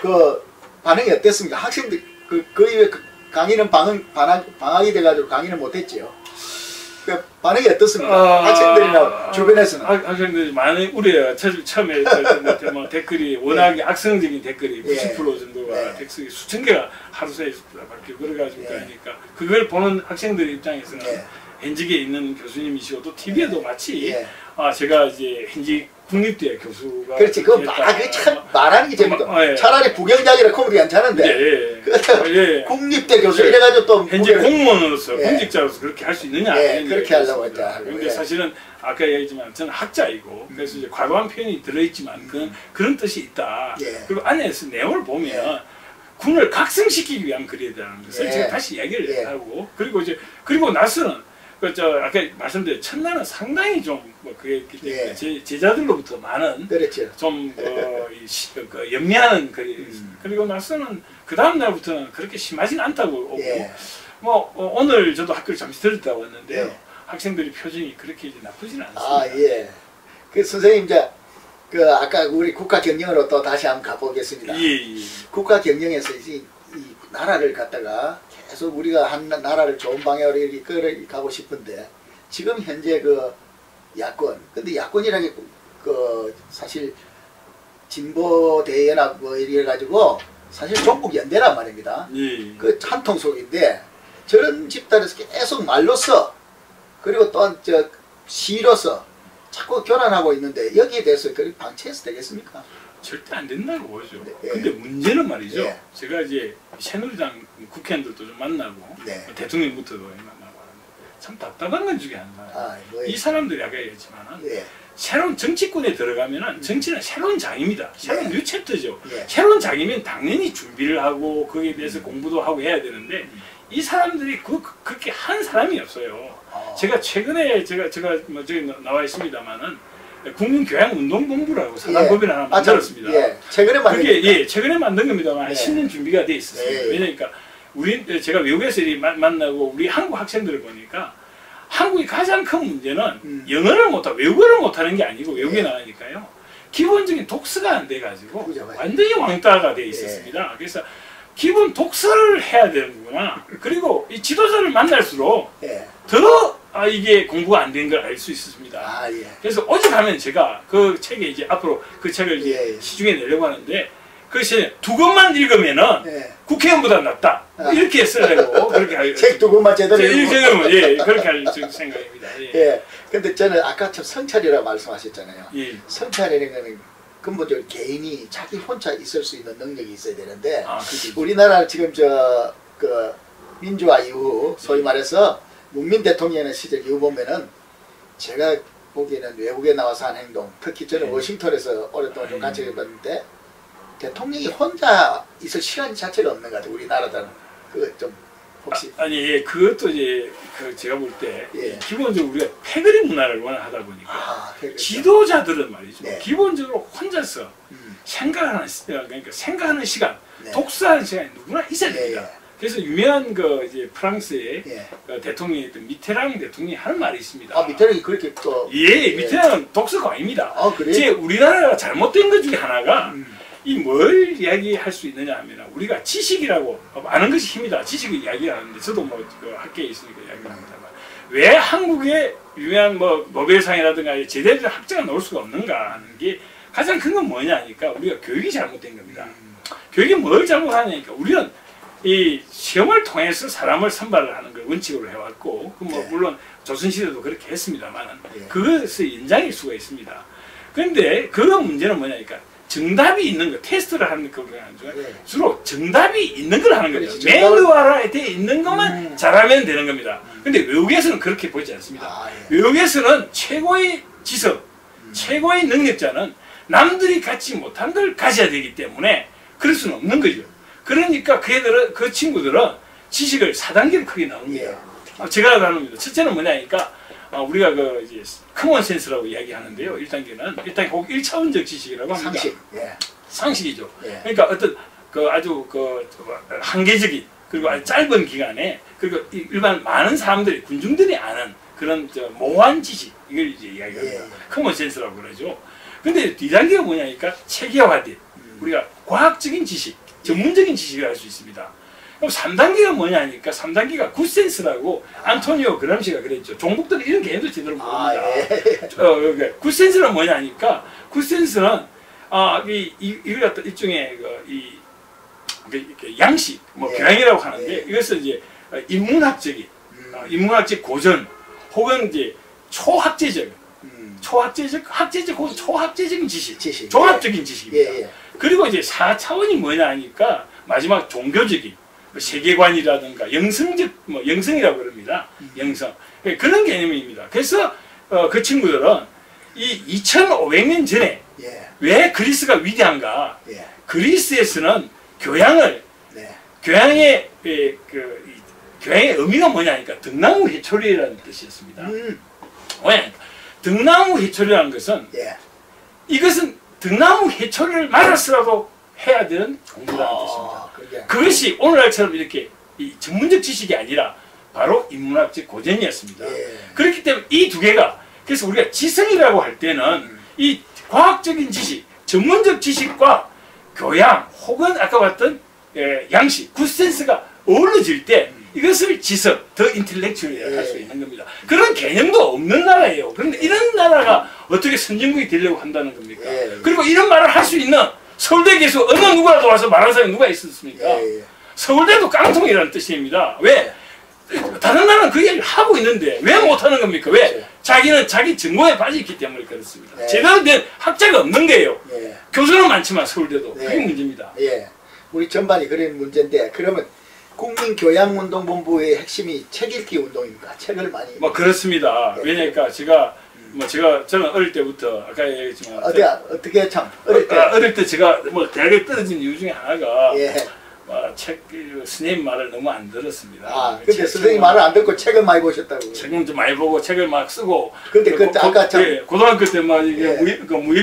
그 반응이 어땠습니까? 학생들 그 이후에 강의는 방학이 돼가지고 강의는 못했지요. 그 반응이 어떻습니까? 학생들이나 주변에서는. 학생들이 많이 우려요. 처음에 뭐 댓글이 워낙에 악성적인 댓글이 90% 정도가 댓글이 수천 개가 하루 사이에 밖에 그래가지고 하니까 그걸 보는 학생들 입장에서는 현직에 있는 교수님이시고 또 TV에도 마치 제가 이제 현직 국립대 교수가 그렇지. 그거 참 말하는 게 재밌다. 차라리 부경장이라 코미디 괜찮은데 국립대 교수 이래가지고 또 현재 공무원으로서 공직자로서 그렇게 할 수 있느냐 그렇게 하려고 했다. 근데 사실은 아까 얘기했지만 저는 학자이고 그래서 이제 과도한 표현이 들어있지만 그런 뜻이 있다. 그리고 안에서 내용을 보면 군을 각성시키기 위한 글에 대한 것을 제가 다시 이야기를 하고 그리고 나서는 아까 말씀드린 첫날은 상당히 좀 그게 있기 때문에 제자들로부터 많은 좀 연미하는 글이 그리고 나서는 그 다음 날부터는 그렇게 심하진 않다고 오고 뭐 오늘 저도 학교를 잠시 들었다 왔는데요. 학생들이 표정이 그렇게 이제 나쁘지는 않습니다. 그 선생님 이제 그 아까 우리 국가 경영으로 또 다시 한번 가보겠습니다. 국가 경영에서 이제 이 나라를 갖다가 계속 우리가 한 나라를 좋은 방향으로 이렇게 끌어가고 싶은데 지금 현재 그 야권 근데 야권이라는 게 그 사실 진보 대연합 뭐 이래 가지고 사실 종북 연대란 말입니다. 그 한통 속인데 저런 집단에서 계속 말로써 그리고 또 저 시로서 자꾸 교란하고 있는데 여기에 대해서 그렇게 방치해서 되겠습니까? 절대 안 된다고 보죠. 근데 문제는 말이죠. 제가 이제 새누리당 국회의원들도 좀 만나고 대통령부터도 만나고 하는데 참 답답한 건 중에 하나가 이 사람들이 아까 얘기했지만은 새로운 정치권에 들어가면은 정치는 새로운 장입니다. 새로운 뉴 챕터죠. 새로운 장이면 당연히 준비를 하고 거기에 대해서 공부도 하고 해야 되는데 이 사람들이 그렇게 한 사람이 없어요. 제가 최근에 제가 뭐 저기 나와 있습니다만은 국민교양운동본부라고 사단법인을 하나 만들었습니다. 최근에 만든 그게 최근에 만든 겁니다만 한 10년 준비가 돼 있었어요. 왜냐니까 제가 외국에서 만나고 우리 한국 학생들을 보니까 한국의 가장 큰 문제는 영어를 못하고 외국어를 못하는 게 아니고 외국에 나가니까요. 기본적인 독서가 안 돼가지고 완전히 왕따가 돼 있었습니다. 그래서 기본 독서를 해야 되는구나. 그리고 이 지도자를 만날수록 더 이게 공부가 안 된 걸 알 수 있었습니다. 그래서 오직 하면 제가 그 책에 이제 앞으로 그 책을 이제 시중에 내려고 하는데 그것이 두 권만 읽으면은 국회의원보다 낫다. 이렇게 쓰려고 그렇게 할 책 두 권만 제대로 읽으면 그렇게 할 생각입니다. 근데 저는 아까 참 성찰이라고 말씀하셨잖아요. 성찰이라는 거는 근본적으로 개인이 자기 혼자 있을 수 있는 능력이 있어야 되는데 우리나라 지금 그 민주화 이후 소위 말해서 문민 대통령의 시절 이후 보면은 제가 보기에는 외국에 나와서 한 행동 특히 저는 워싱턴에서 오랫동안 좀 같이 해봤는데 대통령이 혼자 있을 시간 자체가 없는 것 같아요. 우리나라는 그 좀 혹시 그것도 이제 제가 볼 때 기본적으로 우리가 패거리 문화를 워낙 하다 보니까 지도자들은 말이죠. 기본적으로 혼자서 생각하는 시간, 독서하는 시간이 누구나 있어야 됩니다. 그래서 유명한 이제 프랑스의 대통령이었던 미테랑 대통령이 하는 말이 있습니다. 미테랑이 그렇게 또 미테랑은 독서가 아닙니다. 이제 우리나라가 잘못된 것 중에 하나가 이 뭘 이야기할 수 있느냐 하면 우리가 지식이라고 아는 것이 힘이다. 지식을 이야기하는데 저도 뭐 학계에 있으니까 이야기를 합니다만 왜 한국의 유명한 뭐 노벨상이라든가 제대로 된 학자가 나올 수가 없는가 하는 게 가장 큰 건 뭐냐 하니까 우리가 교육이 잘못된 겁니다. 교육이 뭘 잘못하냐니까 우리는 이 시험을 통해서 사람을 선발을 하는 걸 원칙으로 해왔고 물론 조선시대도 그렇게 했습니다만 그것의 연장일 수가 있습니다. 그런데 그 문제는 뭐냐니까 정답이 있는 거, 테스트를 하는 거 주로 정답이 있는 걸 하는 거죠. 매뉴얼에 있는 것만 잘하면 되는 겁니다. 근데 외국에서는 그렇게 보지 않습니다. 외국에서는 최고의 지석, 최고의 능력자는 남들이 갖지 못한 걸 가져야 되기 때문에 그럴 수는 없는 거죠. 그러니까 그 친구들은 지식을 4단계로 크게 나눕니다. 제가 나눕니다. 첫째는 뭐냐니까 우리가 이제 커먼 센스라고 이야기하는데요. 1단계는 일단 꼭 1차원적 지식이라고 합니다. 상식이죠. 그러니까 어떤 아주 한계적인 그리고 아주 짧은 기간에 그리고 일반 많은 사람들이 군중들이 아는 그런 모호한 지식 이걸 이제 이야기합니다. 커먼 센스라고 그러죠. 근데 2단계가 뭐냐니까 체계화된 우리가 과학적인 지식, 전문적인 지식을 할 수 있습니다. 그럼 3단계가 뭐냐니까 3단계가 굿센스라고 안토니오 그람시가 그랬죠. 종북들이 이런 개념도 제대로 모릅니다. 굿센스는 뭐냐니까 굿센스는 이걸 갖다 일종의 양식, 교양이라고 하는데 이것은 이제 인문학적인, 인문학적 고전 혹은 이제 초학제적, 학제적 혹은 초학제적인 지식, 종합적인 지식입니다. 그리고 이제 4차원이 뭐냐 하니까 마지막 종교적인 세계관이라든가 영성적, 영성이라고 그럽니다. 영성. 그런 개념입니다. 그래서 그 친구들은 이 2500년 전에 왜 그리스가 위대한가? 그리스에서는 교양을, 교양의 의미가 뭐냐니까 등나무 해초리라는 뜻이었습니다. 왜? 등나무 해초리라는 것은 이것은 등나무 해초리를 말아서라도 해야 되는 공부라는 뜻입니다. 그것이 오늘날처럼 이렇게 전문적 지식이 아니라 바로 인문학적 고전이었습니다. 그렇기 때문에 이 두 개가, 그래서 우리가 지성이라고 할 때는 이 과학적인 지식, 전문적 지식과 교양 혹은 아까 봤던 양식, 굿센스가 어우러질 때 이것을 지성, 더 인텔렉츄얼이라고 할 수 있는 겁니다. 그런 개념도 없는 나라예요. 그런데 이런 나라가 어떻게 선진국이 되려고 한다는 겁니까? 그리고 이런 말을 할 수 있는 서울대 교수 어느 누구라도 와서 말하는 사람이 누가 있었습니까? 서울대도 깡통이라는 뜻입니다. 왜? 다른 나라는 그 얘기를 하고 있는데 왜 못하는 겁니까? 왜? 자기는 자기 증거에 빠져있기 때문에 그렇습니다. 제대로 된 학자가 없는 거예요. 교수는 많지만 서울대도. 그게 문제입니다. 우리 전반이 그런 문제인데, 그러면 국민교양운동본부의 핵심이 책 읽기 운동입니다. 책을 많이. 그렇습니다. 왜냐니까 저는 어릴 때부터 아까 얘기했지만 어떻게 참 어릴 때 제가 대학에 떨어진 이유 중에 하나가 선생님 말을 너무 안 들었습니다. 근데 선생님 말을 안 듣고 책을 많이 보셨다고. 책은 좀 많이 보고 책을 막 쓰고. 근데 그때 아까 참 고등학교 때 막 이게 무협